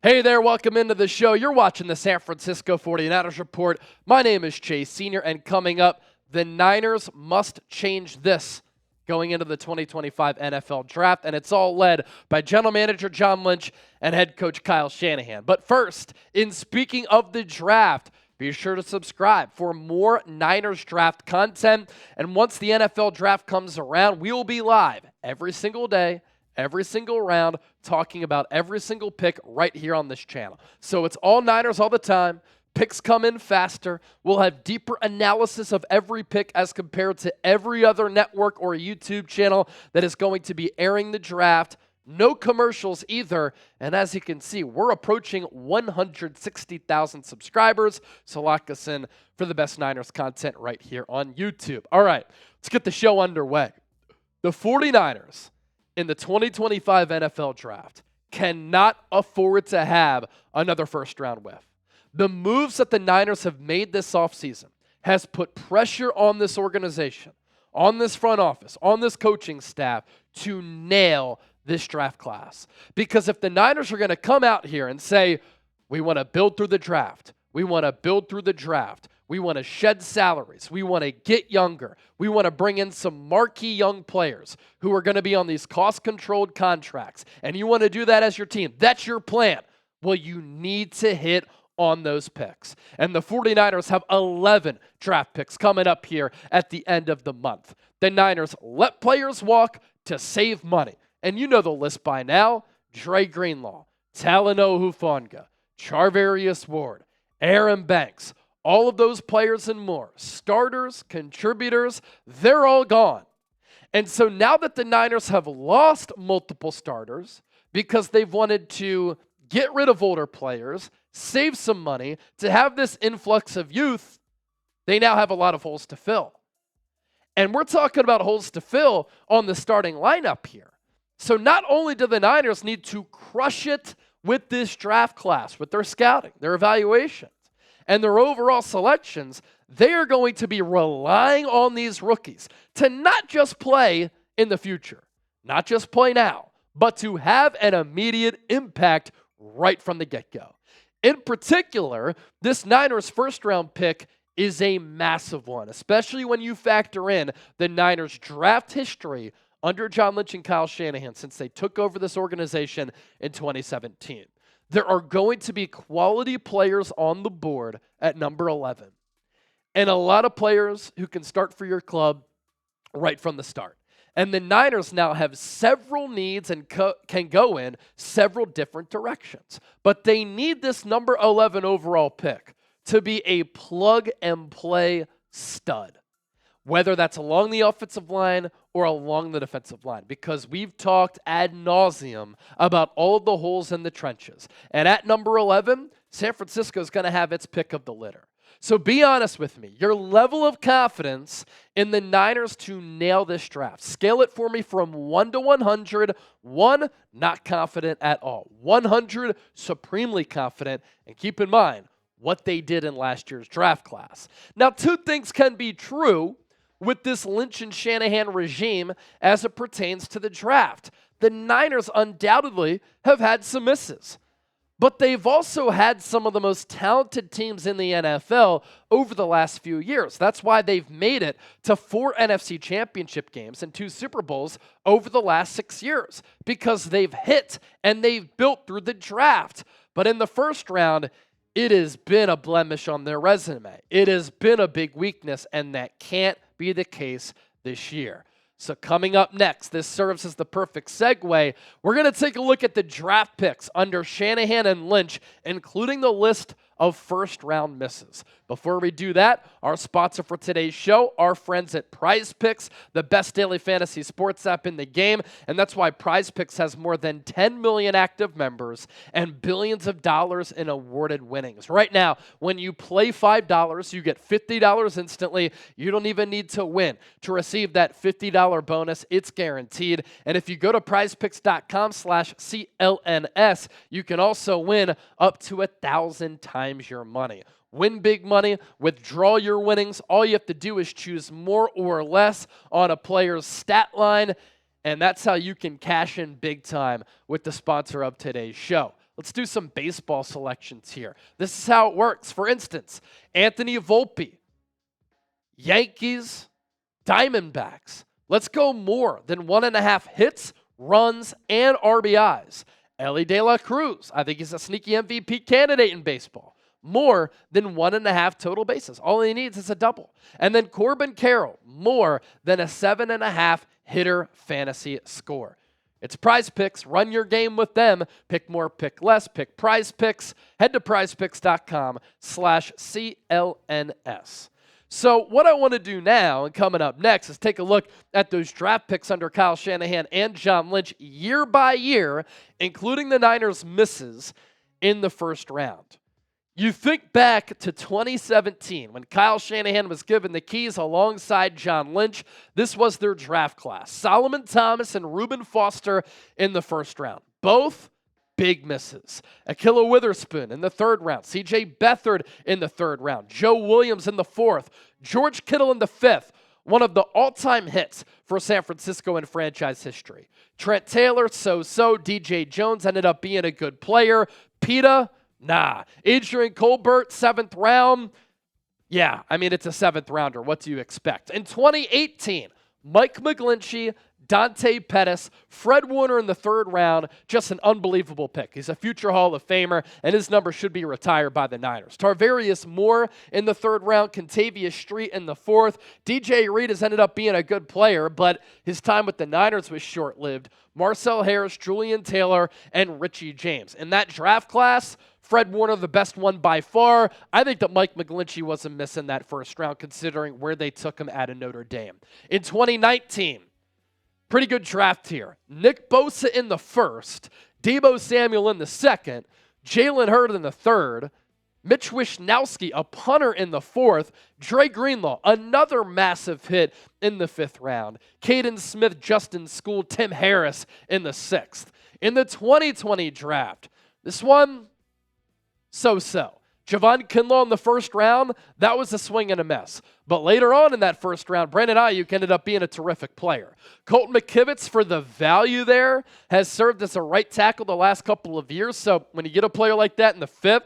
Hey there, welcome into the show. You're watching the San Francisco 49ers Report. My name is Chase Sr., and coming up, the Niners must change this going into the 2025 NFL Draft, and it's all led by General Manager John Lynch and Head Coach Kyle Shanahan. But first, in speaking of the draft, be sure to subscribe for more Niners Draft content, and once the NFL Draft comes around, we will be live every single day, every single round, talking about every single pick right here on this channel. So it's all Niners all the time. Picks come in faster. We'll have deeper analysis of every pick as compared to every other network or YouTube channel that is going to be airing the draft. No commercials either. And as you can see, we're approaching 160,000 subscribers. So lock us in for the best Niners content right here on YouTube. All right, let's get the show underway. The 49ers in the 2025 NFL Draft cannot afford to have another first-round whiff. The moves that the Niners have made this offseason has put pressure on this organization, on this front office, on this coaching staff to nail this draft class. Because if the Niners are going to come out here and say, we want to build through the draft, we want to build through the draft, we want to shed salaries, we want to get younger, we want to bring in some marquee young players who are going to be on these cost-controlled contracts, and you want to do that as your team, that's your plan. Well, you need to hit on those picks. And the 49ers have 11 draft picks coming up here at the end of the month. The Niners let players walk to save money. And you know the list by now: Dre Greenlaw, Talanoa Hufanga, Charvarius Ward, Aaron Banks, all of those players and more, starters, contributors, they're all gone. And so now that the Niners have lost multiple starters because they've wanted to get rid of older players, save some money to have this influx of youth, they now have a lot of holes to fill. And we're talking about holes to fill on the starting lineup here. So not only do the Niners need to crush it with this draft class, with their scouting, their evaluations, and their overall selections, they are going to be relying on these rookies to not just play in the future, not just play now, but to have an immediate impact right from the get-go. In particular, this Niners first-round pick is a massive one, especially when you factor in the Niners draft history under John Lynch and Kyle Shanahan since they took over this organization in 2017. There are going to be quality players on the board at number 11, and a lot of players who can start for your club right from the start. And the Niners now have several needs and can go in several different directions. But they need this number 11 overall pick to be a plug-and-play stud, whether that's along the offensive line or along the defensive line, because we've talked ad nauseum about all of the holes in the trenches. And at number 11, San Francisco is going to have its pick of the litter. So be honest with me, your level of confidence in the Niners to nail this draft. Scale it for me from 1 to 100. 1, not confident at all. 100, supremely confident. And keep in mind what they did in last year's draft class. Now, two things can be true with this Lynch and Shanahan regime as it pertains to the draft. The Niners undoubtedly have had some misses, but they've also had some of the most talented teams in the NFL over the last few years. That's why they've made it to 4 NFC championship games and 2 Super Bowls over the last 6 years, because they've hit and they've built through the draft. But in the first round, it has been a blemish on their resume. It has been a big weakness, and that can't be the case this year. So coming up next, this serves as the perfect segue. We're going to take a look at the draft picks under Shanahan and Lynch, including the list of first-round misses. Before we do that, our sponsor for today's show, our friends at Prize Picks, the best daily fantasy sports app in the game, and that's why Prize Picks has more than 10 million active members and billions of dollars in awarded winnings. Right now, when you play $5, you get $50 instantly. You don't even need to win to receive that $50 bonus. It's guaranteed. And if you go to prizepicks.com/CLNS, you can also win up to 1,000 times your money. Win big money, withdraw your winnings. All you have to do is choose more or less on a player's stat line, and that's how you can cash in big time with the sponsor of today's show. Let's do some baseball selections here. This is how it works. For instance, Anthony Volpe, Yankees, Diamondbacks. Let's go more than 1.5 hits, runs, and RBIs. Elly De La Cruz, I think he's a sneaky MVP candidate in baseball. More than 1.5 total bases. All he needs is a double. And then Corbin Carroll, more than a 7.5 hitter fantasy score. It's Prize Picks. Run your game with them. Pick more, pick less. Pick Prize Picks. Head to prizepicks.com/CLNS. So what I want to do now and coming up next is take a look at those draft picks under Kyle Shanahan and John Lynch year by year, including the Niners' misses in the first round. You think back to 2017 when Kyle Shanahan was given the keys alongside John Lynch. This was their draft class. Solomon Thomas and Reuben Foster in the first round. Both big misses. Ahkello Witherspoon in the third round. C.J. Beathard in the third round. Joe Williams in the fourth. George Kittle in the fifth. One of the all-time hits for San Francisco in franchise history. Trent Taylor, so-so. DJ Jones ended up being a good player. Peta, nah. Adrian Colbert, 7th round. Yeah, I mean, it's a 7th rounder. What do you expect? In 2018, Mike McGlinchey, Dante Pettis, Fred Warner in the 3rd round. Just an unbelievable pick. He's a future Hall of Famer, and his number should be retired by the Niners. Tarvarius Moore in the 3rd round. Contavious Street in the 4th. DJ Reed has ended up being a good player, but his time with the Niners was short-lived. Marcel Harris, Julian Taylor, and Richie James. In that draft class, Fred Warner, the best one by far. I think that Mike McGlinchey wasn't missing that first round considering where they took him out of Notre Dame. In 2019, pretty good draft here. Nick Bosa in the 1st, Deebo Samuel in the 2nd, Jalen Hurd in the 3rd, Mitch Wishnowsky, a punter in the 4th, Dre Greenlaw, another massive hit in the 5th round, Caden Smith, Justin School, Tim Harris in the 6th. In the 2020 draft, this one, so-so. Javon Kinlaw in the 1st round, that was a swing and a miss. But later on in that 1st round, Brandon Aiyuk ended up being a terrific player. Colton McKivitz, for the value there, has served as a right tackle the last couple of years. So when you get a player like that in the 5th,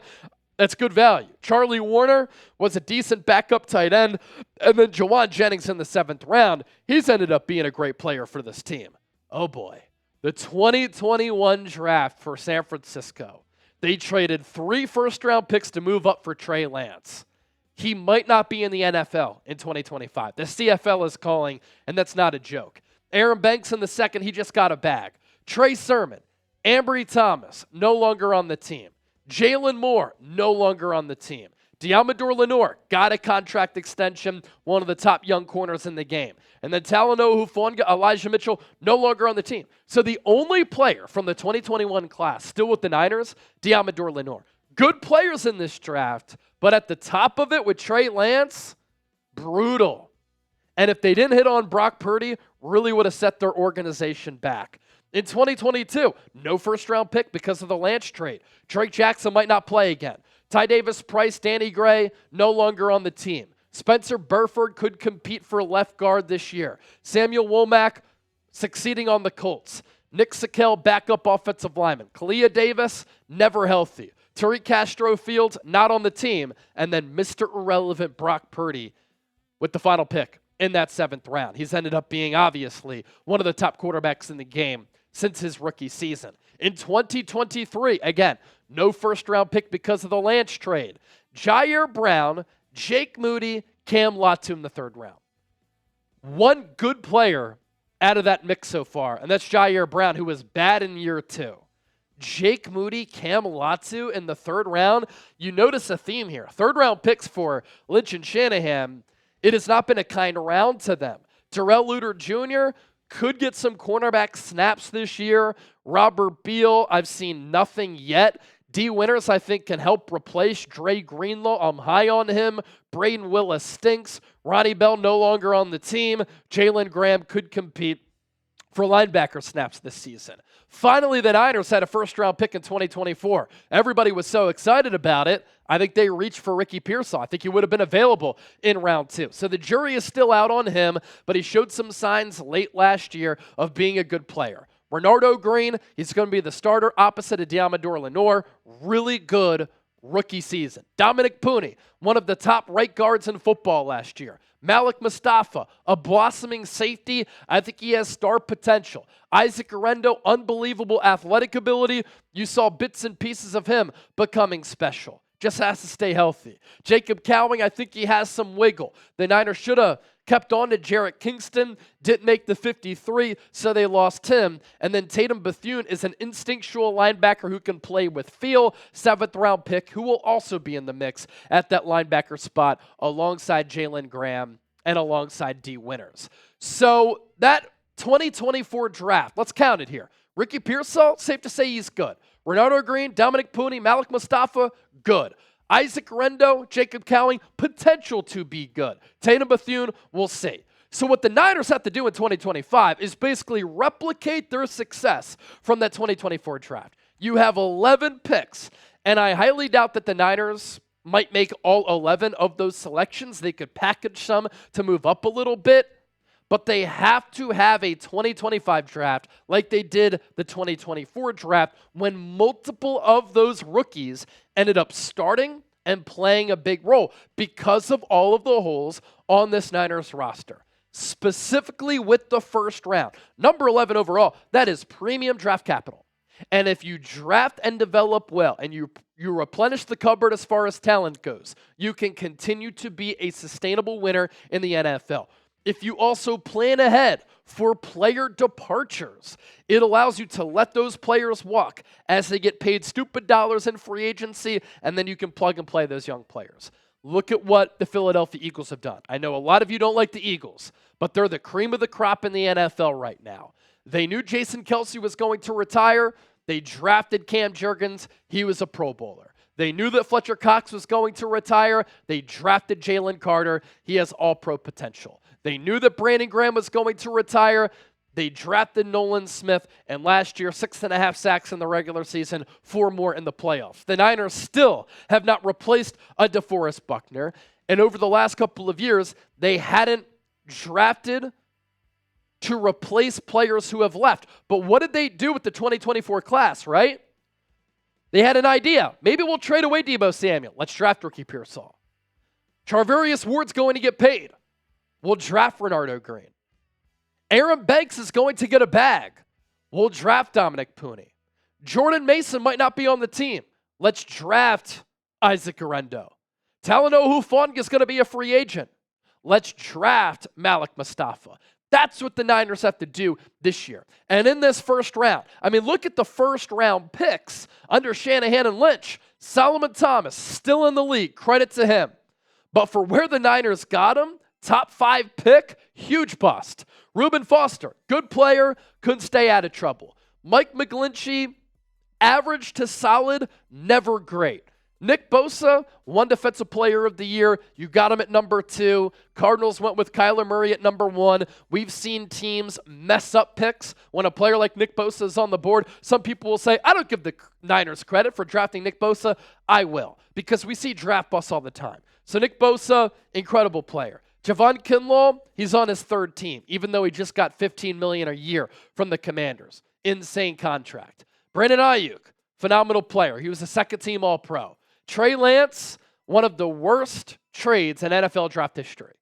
that's good value. Charlie Warner was a decent backup tight end. And then Jawan Jennings in the 7th round, he's ended up being a great player for this team. Oh boy. The 2021 draft for San Francisco. They traded 3 first-round picks to move up for Trey Lance. He might not be in the NFL in 2025. The CFL is calling, and that's not a joke. Aaron Banks in the 2nd, he just got a bag. Trey Sermon, Ambry Thomas, no longer on the team. Jalen Moore, no longer on the team. Deommodore Lenoir got a contract extension, one of the top young corners in the game. And then Talanoa Hufanga, Elijah Mitchell, no longer on the team. So the only player from the 2021 class still with the Niners, Deommodore Lenoir. Good players in this draft, but at the top of it with Trey Lance, brutal. And if they didn't hit on Brock Purdy, really would have set their organization back. In 2022, no first-round pick because of the Lance trade. Drake Jackson might not play again. Ty Davis Price, Danny Gray, no longer on the team. Spencer Burford could compete for left guard this year. Samuel Womack succeeding on the Colts. Nick Sakel, backup offensive lineman. Kalia Davis, never healthy. Tariq Castro Fields, not on the team. And then Mr. Irrelevant Brock Purdy with the final pick in that 7th round. He's ended up being, obviously, one of the top quarterbacks in the game since his rookie season. In 2023, again, no first-round pick because of the Lance trade. Ji'Ayir Brown, Jake Moody, Cam Latu in the 3rd round. One good player out of that mix so far, and that's Ji'Ayir Brown, who was bad in year 2. Jake Moody, Cam Latu in the 3rd round. You notice a theme here. 3rd-round picks for Lynch and Shanahan, it has not been a kind round to them. Terrell Luter Jr., could get some cornerback snaps this year. Robert Beal, I've seen nothing yet. D. Winters, I think, can help replace Dre Greenlaw. I'm high on him. Braden Willis stinks. Ronnie Bell no longer on the team. Jalen Graham could compete for linebacker snaps this season. Finally, the Niners had a first-round pick in 2024. Everybody was so excited about it. I think they reached for Ricky Pearsall. I think he would have been available in round 2. So the jury is still out on him, but he showed some signs late last year of being a good player. Renardo Green, he's going to be the starter opposite of Deommodore Lenoir. Really good rookie season. Dominic Pooney, one of the top right guards in football last year. Malik Mustafa, a blossoming safety. I think he has star potential. Isaac Orendo, unbelievable athletic ability. You saw bits and pieces of him becoming special. Just has to stay healthy. Jacob Cowing, I think he has some wiggle. The Niners should have kept on to Jarrett Kingston, didn't make the 53, so they lost him. And then Tatum Bethune is an instinctual linebacker who can play with feel, 7th-round pick, who will also be in the mix at that linebacker spot alongside Jalen Graham and alongside D. Winters. So that 2024 draft, let's count it here. Ricky Pearsall, safe to say he's good. Renardo Green, Dominic Pooney, Malik Mustafa, good. Isaac Orendo, Jacob Cowing, potential to be good. Tatum Bethune, we'll see. So what the Niners have to do in 2025 is basically replicate their success from that 2024 draft. You have 11 picks, and I highly doubt that the Niners might make all 11 of those selections. They could package some to move up a little bit, but they have to have a 2025 draft like they did the 2024 draft when multiple of those rookies ended up starting and playing a big role because of all of the holes on this Niners roster, specifically with the first round. Number 11 overall, that is premium draft capital. And if you draft and develop well and you replenish the cupboard as far as talent goes, you can continue to be a sustainable winner in the NFL. If you also plan ahead for player departures, it allows you to let those players walk as they get paid stupid dollars in free agency, and then you can plug and play those young players. Look at what the Philadelphia Eagles have done. I know a lot of you don't like the Eagles, but they're the cream of the crop in the NFL right now. They knew Jason Kelce was going to retire. They drafted Cam Jurgens. He was a Pro Bowler. They knew that Fletcher Cox was going to retire. They drafted Jalen Carter. He has all-pro potential. They knew that Brandon Graham was going to retire. They drafted Nolan Smith, and last year, 6.5 sacks in the regular season, 4 more in the playoffs. The Niners still have not replaced a DeForest Buckner, and over the last couple of years, they hadn't drafted to replace players who have left. But what did they do with the 2024 class, right? They had an idea. Maybe we'll trade away Deebo Samuel. Let's draft Ricky Pearsall. Charvarius Ward's going to get paid. We'll draft Renardo Green. Aaron Banks is going to get a bag. We'll draft Dominic Pooney. Jordan Mason might not be on the team. Let's draft Isaac Orendo. Talanoa Hufanga is going to be a free agent. Let's draft Malik Mustafa. That's what the Niners have to do this year. And in this first round, I mean, look at the first round picks under Shanahan and Lynch. Solomon Thomas, still in the league. Credit to him. But for where the Niners got him, top 5 pick, huge bust. Reuben Foster, good player, couldn't stay out of trouble. Mike McGlinchey, average to solid, never great. Nick Bosa, 1 defensive player of the year. You got him at number 2. Cardinals went with Kyler Murray at number 1. We've seen teams mess up picks when a player like Nick Bosa is on the board. Some people will say, I don't give the Niners credit for drafting Nick Bosa. I will, because we see draft busts all the time. So Nick Bosa, incredible player. Javon Kinlaw, he's on his 3rd team, even though he just got $15 million a year from the Commanders. Insane contract. Brandon Aiyuk, phenomenal player. He was a 2nd-team All-Pro. Trey Lance, one of the worst trades in NFL draft history.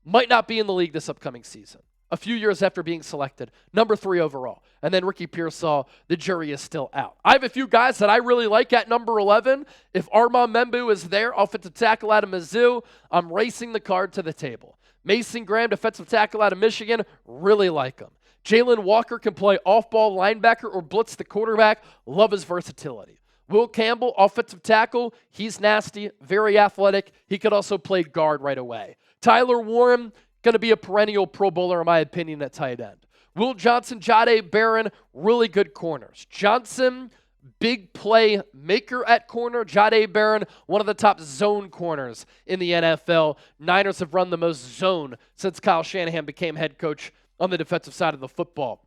Might not be in the league this upcoming season. A few years after being selected, number 3 overall. And then Ricky Pearsall, the jury is still out. I have a few guys that I really like at number 11. If Armand Membu is there, offensive tackle out of Mizzou, I'm racing the card to the table. Mason Graham, defensive tackle out of Michigan, really like him. Jalen Walker can play off-ball linebacker or blitz the quarterback. Love his versatility. Will Campbell, offensive tackle, he's nasty, very athletic. He could also play guard right away. Tyler Warren, going to be a perennial Pro Bowler, in my opinion, at tight end. Will Johnson, Ji'Ayir Brown, really good corners. Johnson, big play maker at corner. Ji'Ayir Brown, one of the top zone corners in the NFL. Niners have run the most zone since Kyle Shanahan became head coach on the defensive side of the football.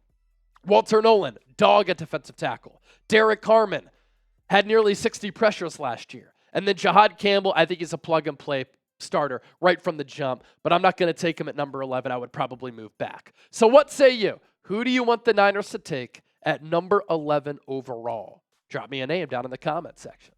Walter Nolan, dog at defensive tackle. Derek Harmon, had nearly 60 pressures last year. And then Jahad Campbell, I think he's a plug-and-play starter right from the jump, but I'm not going to take him at number 11. I would probably move back. So what say you? Who do you want the Niners to take at number 11 overall? Drop me a name down in the comment section.